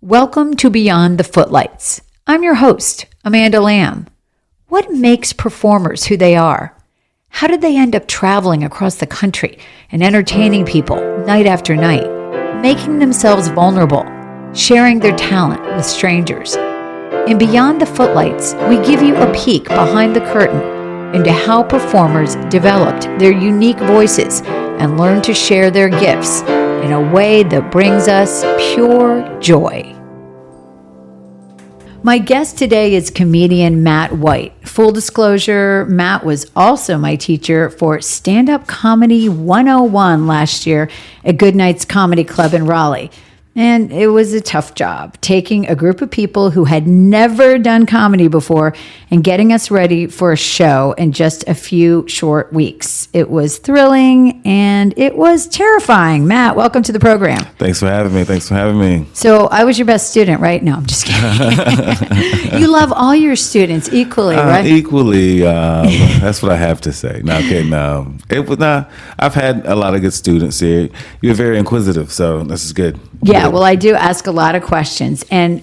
Welcome to Beyond the Footlights. I'm your host, Amanda Lamb. What makes performers who they are? How did they end up traveling across the country and entertaining people night after night, making themselves vulnerable, sharing their talent with strangers? In Beyond the Footlights, we give you a peek behind the curtain into how performers developed their unique voices and learned to share their gifts in a way that brings us pure joy. My guest today is comedian Matt White. Full disclosure, Matt was also my teacher for Stand-Up Comedy 101 last year at Goodnight's Comedy Club in Raleigh. And it was a tough job, taking a group of people who had never done comedy before and getting us ready for a show in just a few short weeks. It was thrilling and it was terrifying. Matt, welcome to the program. Thanks for having me. So I was your best student, right? No, I'm just kidding. You love all your students equally, right? Equally. That's what I have to say. No, okay, no. I've had a lot of good students here. You're very inquisitive, so this is good. Yeah, well, I do ask a lot of questions. And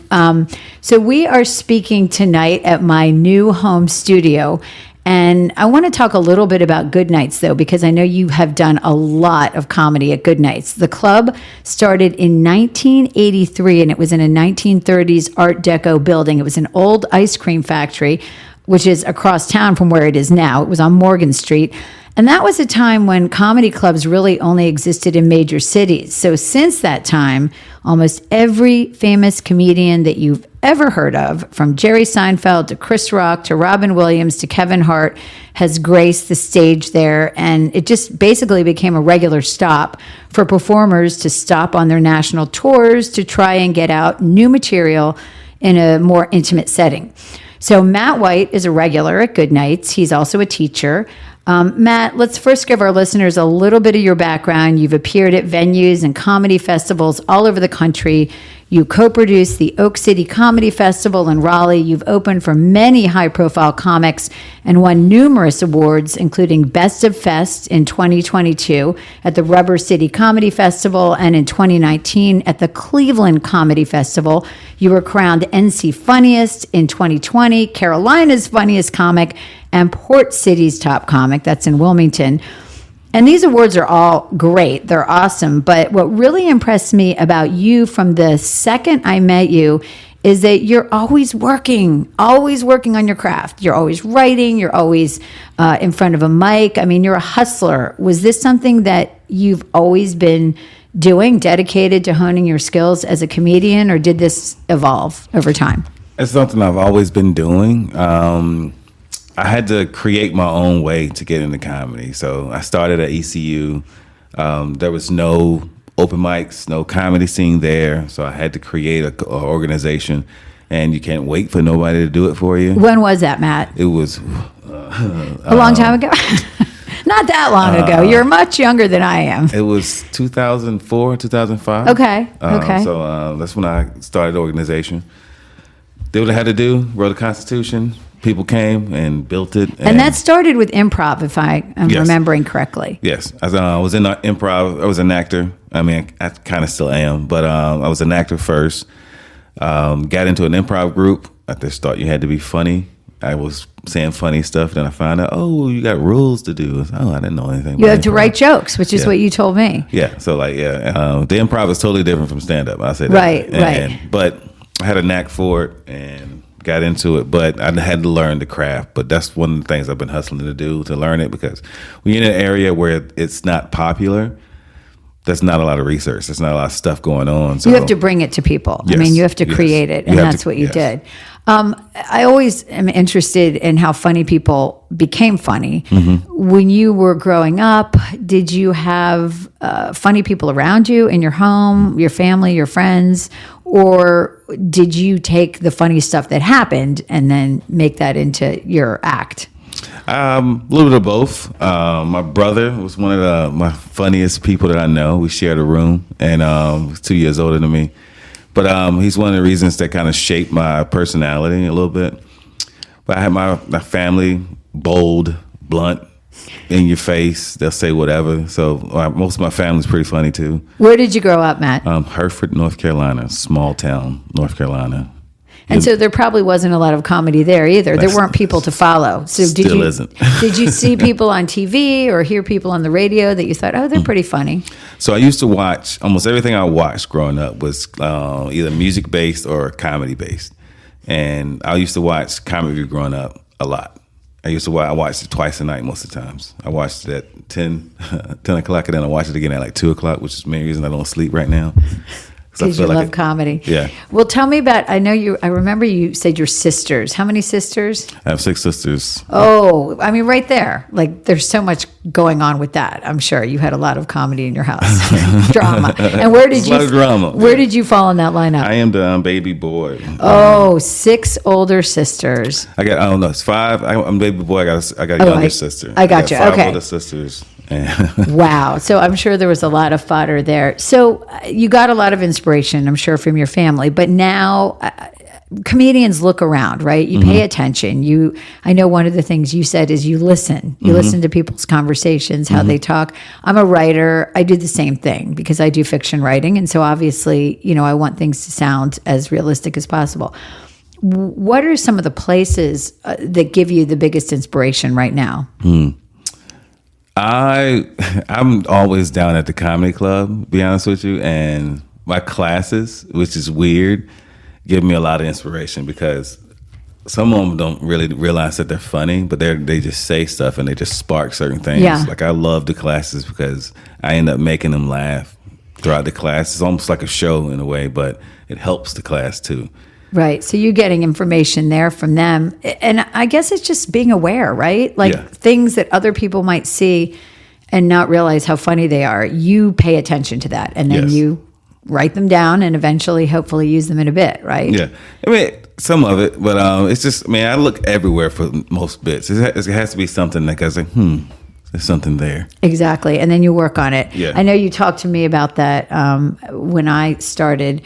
so we are speaking tonight at my new home studio. And I want to talk a little bit about Goodnights, though, because I know you have done a lot of comedy at Goodnights. The club started in 1983, and it was in a 1930s Art Deco building. It was an old ice cream factory, which is across town from where it is now. It was on Morgan Street. And that was a time when comedy clubs really only existed in major cities. So since that time, almost every famous comedian that you've ever heard of, from Jerry Seinfeld to Chris Rock to Robin Williams to Kevin Hart, has graced the stage there. And it just basically became a regular stop for performers to stop on their national tours to try and get out new material in a more intimate setting. So Matt White is a regular at Goodnights. He's also a teacher. Matt, let's first give our listeners a little bit of your background. You've appeared at venues and comedy festivals all over the country. You co-produced the Oak City Comedy Festival in Raleigh. You've opened for many high-profile comics and won numerous awards, including Best of Fest in 2022 at the Rubber City Comedy Festival, and in 2019 at the Cleveland Comedy Festival. You were crowned NC Funniest in 2020, Carolina's Funniest Comic, and Port City's Top Comic. That's in Wilmington. And these awards are all great. They're awesome. But what really impressed me about you from the second I met you is that you're always working on your craft. You're always writing. You're always in front of a mic. I mean, you're a hustler. Was this something that you've always been doing, dedicated to honing your skills as a comedian, or did this evolve over time? It's something I've always been doing. I had to create my own way to get into comedy. So I started at ECU. There was no open mics, no comedy scene there. So I had to create an organization, and you can't wait for nobody to do it for you. When was that, Matt? It was a long time ago. Not that long ago. You're much younger than I am. It was 2004, 2005. Okay. So that's when I started the organization. Did what I had to do, wrote a constitution. People came and built it. And that started with improv, if I'm remembering correctly. Yes. I was in improv. I was an actor. I mean, I kind of still am, but I was an actor first. Got into an improv group. I just thought you had to be funny. I was saying funny stuff. Then I found out, you got rules to do. I didn't know anything. You have to write jokes, which is what you told me. Yeah. So the improv is totally different from stand-up. I say that. Right. But I had a knack for it and got into it, but I had to learn the craft. But that's one of the things I've been hustling to do, to learn it, because when you're in an area where it's not popular, there's not a lot of research. There's not a lot of stuff going on. So you have to bring it to people. Yes, I mean, you have to create it, and that's what you did. I always am interested in how funny people became funny. Mm-hmm. When you were growing up, did you have funny people around you in your home, your family, your friends? Or did you take the funny stuff that happened and then make that into your act? A little bit of both. My brother was one of my funniest people that I know. We shared a room, and he's 2 years older than me. But he's one of the reasons that kind of shaped my personality a little bit. But I had my family, bold, blunt, in your face. They'll say whatever. So most of my family's pretty funny too. Where did you grow up, Matt? Hereford, North Carolina, small town, North Carolina. And so there probably wasn't a lot of comedy there either. There weren't people to follow. So still isn't. Did you see people on TV or hear people on the radio that you thought, oh, they're pretty funny? So I used to watch, almost everything I watched growing up was either music based or comedy based. And I used to watch comedy growing up a lot. I watched it twice a night most of the times. I watched it at 10 o'clock, and then I watched it again at like 2 o'clock, which is the main reason I don't sleep right now. Because you love comedy. Yeah. Well, tell me about, I remember you said your sisters. How many sisters? I have 6 sisters. Oh, I mean, right there. Like, there's so much going on with that. I'm sure you had a lot of comedy in your house. Drama. And where did a lot of drama. Where did you fall in that lineup? I am the baby boy. Oh, 6 older sisters. I don't know, it's 5. I'm baby boy. I got a younger sister. I got you. 5 okay. older sisters. Wow. So I'm sure there was a lot of fodder there. So you got a lot of inspiration, I'm sure, from your family. But now comedians look around, right? You pay attention. I know one of the things you said is you listen. You listen to people's conversations, how they talk. I'm a writer. I do the same thing because I do fiction writing. And so obviously, I want things to sound as realistic as possible. What are some of the places that give you the biggest inspiration right now? I'm always down at the comedy club, to be honest with you, and my classes, which is weird, give me a lot of inspiration because some of them don't really realize that they're funny, but they just say stuff and they just spark certain things. Yeah. Like I love the classes because I end up making them laugh throughout the class. It's almost like a show in a way, but it helps the class too. Right. So you're getting information there from them. And I guess it's just being aware, right? Like things that other people might see and not realize how funny they are. You pay attention to that and then you write them down and eventually hopefully use them in a bit, right? Yeah. I mean, some of it, but it's just, I look everywhere for most bits. It has to be something that goes like, there's something there. Exactly. And then you work on it. Yeah. I know you talked to me about that when I started.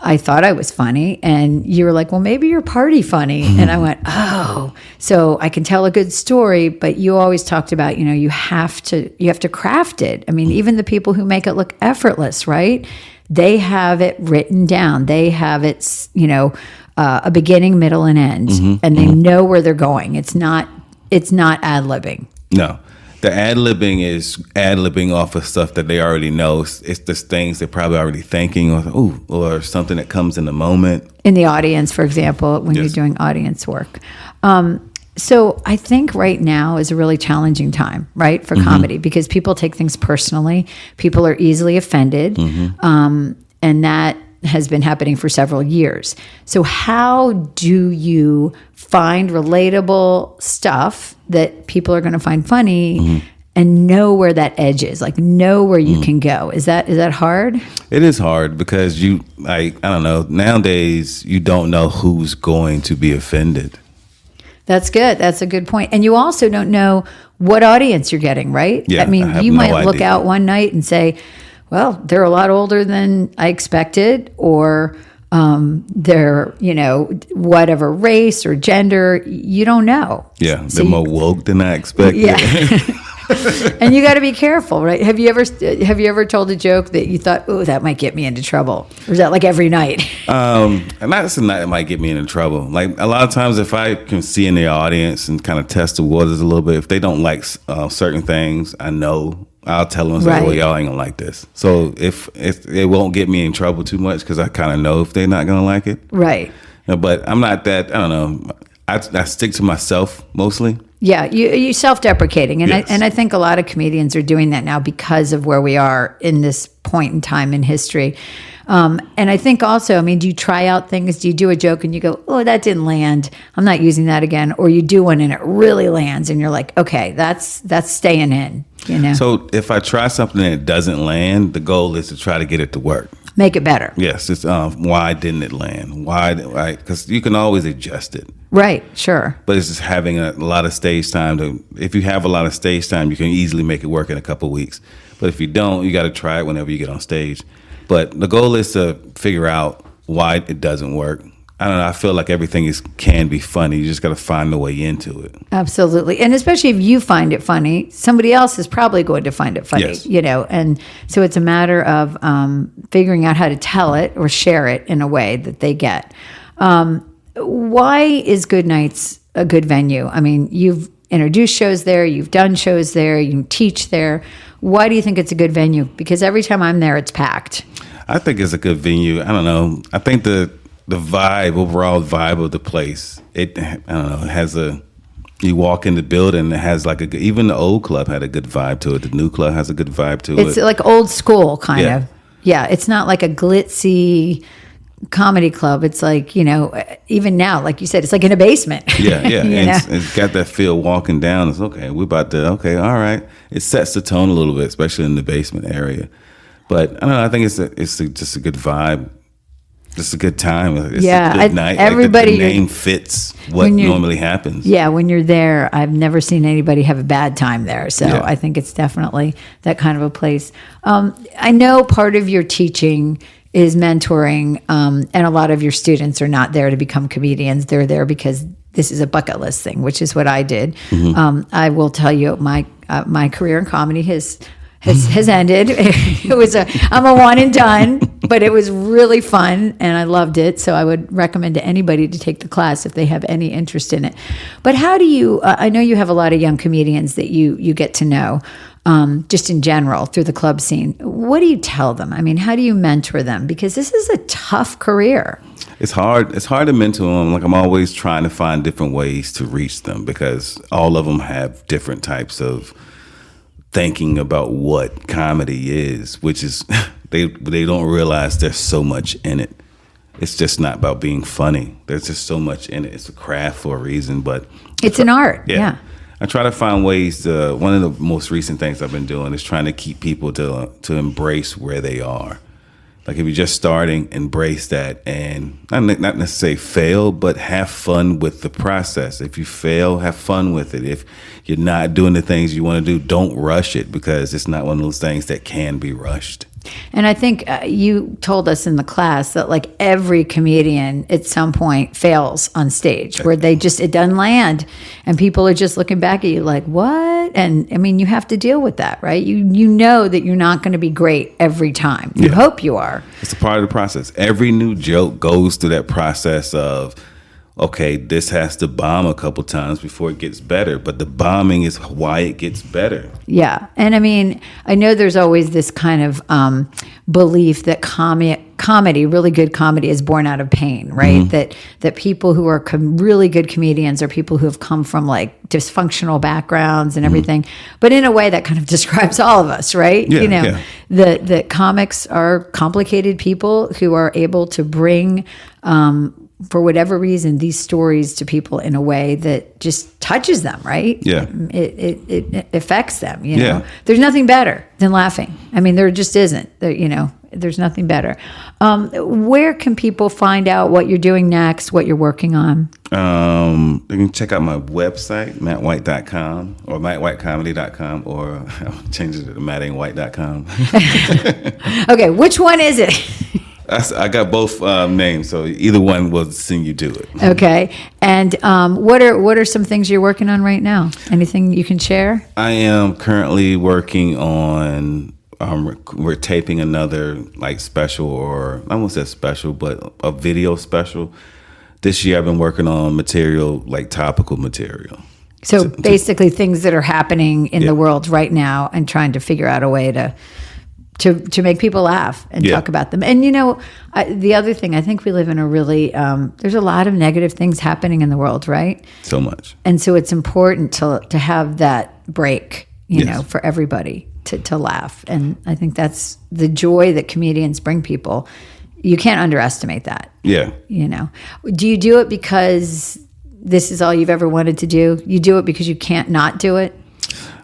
I thought I was funny, and you were like, well, maybe you're party funny. And I went, oh, so I can tell a good story, but you always talked about, you have to craft it. I mean, even the people who make it look effortless, right? They have it written down. They have it, a beginning, middle, and end, and they know where they're going. It's not ad-libbing. No. The ad-libbing is ad-libbing off of stuff that they already know. It's just things they're probably already thinking, or something that comes in the moment. In the audience, for example, when you're doing audience work. So I think right now is a really challenging time, right, for comedy, because people take things personally. People are easily offended, and that has been happening for several years. So how do you find relatable stuff that people are going to find funny and know where that edge is, like know where you can go? Is that hard? It is hard because I don't know, nowadays you don't know who's going to be offended. That's good. That's a good point. And you also don't know what audience you're getting, right? Yeah, I mean, I have you no might look idea. out one night and say, well, they're a lot older than I expected, or they're, whatever race or gender, you don't know. Yeah, So they're more woke than I expected. Yeah. And you got to be careful, right? Have you ever told a joke that you thought, oh, that might get me into trouble? Or is that like every night? And that's a night that might get me into trouble. Like a lot of times, if I can see in the audience and kind of test the waters a little bit, if they don't like certain things, I know I'll tell them, Right. well, y'all ain't gonna like this. So if it won't get me in trouble too much because I kind of know if they're not gonna like it. Right. But I'm not that. I don't know. I stick to myself mostly. Yeah, you self-deprecating, and Yes. I think a lot of comedians are doing that now because of where we are in this point in time in history. And I think also, do you try out things? Do you do a joke and you go, oh, that didn't land, I'm not using that again? Or you do one and it really lands and you're like, okay, that's staying in, So if I try something and it doesn't land, the goal is to try to get it to work. Make it better. Yes, it's why didn't it land? Why? Because you can always adjust it. Right, sure. But it's just having a lot of stage time. If you have a lot of stage time, you can easily make it work in a couple of weeks. But if you don't, you got to try it whenever you get on stage. But the goal is to figure out why it doesn't work I don't know. I feel like everything can be funny. You just got to find the way into it. Absolutely. And especially if you find it funny, somebody else is probably going to find it funny, Yes. And so it's a matter of figuring out how to tell it or share it in a way that they get. Why is Good Nights a good venue? I mean, you've introduced shows there, you've done shows there, you teach there. Why do you think it's a good venue? Because every time I'm there, it's packed. I think it's a good venue. I don't know. I think the overall vibe of the place, I don't know, it has you walk in the building, it has like even the old club had a good vibe to it. The new club has a good vibe to it. It's like old school kind of. Yeah, it's not like a glitzy comedy club. It's like, even now, like you said, it's like in a basement. Yeah. It's got that feel walking down. It's okay. All right. It sets the tone a little bit, especially in the basement area. But I don't know. I think it's just a good vibe. Just a good time. It's a good night. Everybody, the name fits what normally happens. Yeah, when you're there, I've never seen anybody have a bad time there. So I think it's definitely that kind of a place. I know part of your teaching is mentoring, and a lot of your students are not there to become comedians. They're there because this is a bucket list thing, which is what I did. Mm-hmm. I will tell you, my career in comedy has ended. I'm a one and done, but it was really fun and I loved it. So I would recommend to anybody to take the class if they have any interest in it. But how do you, I know you have a lot of young comedians that you get to know, just in general through the club scene. What do you tell them? I mean, how do you mentor them? Because this is a tough career. It's hard. It's hard to mentor them. Like I'm always trying to find different ways to reach them because all of them have different types of thinking about what comedy is, which is they don't realize there's so much in it. It's just not about being funny. There's just so much in it. It's a craft for a reason, but it's an art. Yeah. I try to find ways to. One of the most recent things I've been doing is trying to keep people to embrace where they are. Like if you're just starting, embrace that and not necessarily fail, but have fun with the process. If you fail, have fun with it. If you're not doing the things you want to do, don't rush it because it's not one of those things that can be rushed. And I think you told us in the class that like every comedian at some point fails on stage where it doesn't land and people are just looking back at you like, what? And I mean, you have to deal with that, right? You know that you're not going to be great every time. You hope you are. It's a part of the process. Every new joke goes through that process of, okay, this has to bomb a couple times before it gets better, but the bombing is why it gets better. Yeah. And I mean, I know there's always this kind of belief that comedy, really good comedy is born out of pain, right? Mm-hmm. That people who are really good comedians are people who have come from like dysfunctional backgrounds and everything. Mm-hmm. But in a way that kind of describes all of us, right? Yeah, The comics are complicated people who are able to bring for whatever reason, these stories to people in a way that just touches them, right? Yeah. It affects them, know? There's nothing better than laughing. I mean, there just isn't. There's nothing better. Where can people find out what you're doing next, what you're working on? They can check out my website, mattwhite.com or mattwhitecomedy.com, or I'll change it to mattainwhite.com. Okay, which one is it? I got both names, so either one will send you to it. Okay. And what are some things you're working on right now? Anything you can share? I am currently working on. We're taping another like special, or I won't say special, but a video special. This year, I've been working on material like topical material. So basically, things that are happening in the world right now, and trying to figure out a way to make people laugh and talk about them. And the other thing, I think we live in a really, there's a lot of negative things happening in the world, right? So much. And so it's important to have that break, for everybody to laugh. And I think that's the joy that comedians bring people. You can't underestimate that. Yeah. Do you do it because this is all you've ever wanted to do? You do it because you can't not do it?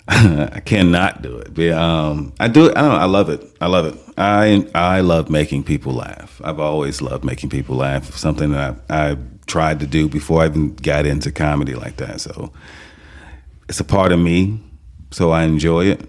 I cannot do it. But, I do it. I don't know. I love it. I love making people laugh. I've always loved making people laugh. Something that I tried to do before I even got into comedy like that. So it's a part of me. So I enjoy it.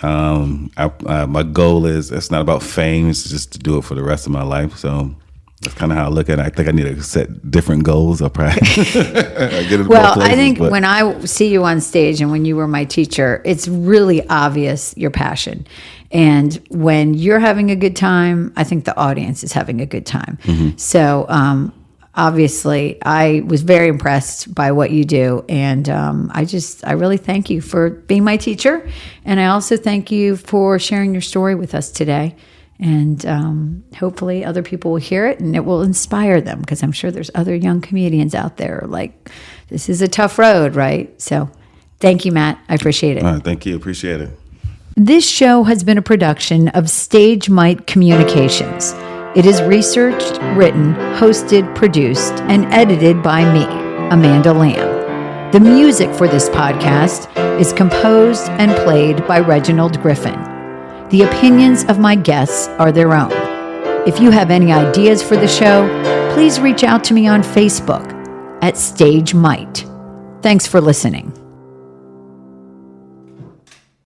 My goal is, it's not about fame. It's just to do it for the rest of my life. So That's kind of how I look at it. I think I need to set different goals or practice. Well, I think when I see you on stage and when you were my teacher, it's really obvious your passion. And when you're having a good time, I think the audience is having a good time. So obviously, I was very impressed by what you do. And I really thank you for being my teacher. And I also thank you for sharing your story with us today. And hopefully other people will hear it and it will inspire them, because I'm sure there's other young comedians out there like, this is a tough road, right? So thank you, Matt. I appreciate it. All right, thank you. Appreciate it. This show has been a production of Stage Might Communications. It is researched, written, hosted, produced, and edited by me, Amanda Lamb. The music for this podcast is composed and played by Reginald Griffin. The opinions of my guests are their own. If you have any ideas for the show, please reach out to me on Facebook at Stage Might. Thanks for listening.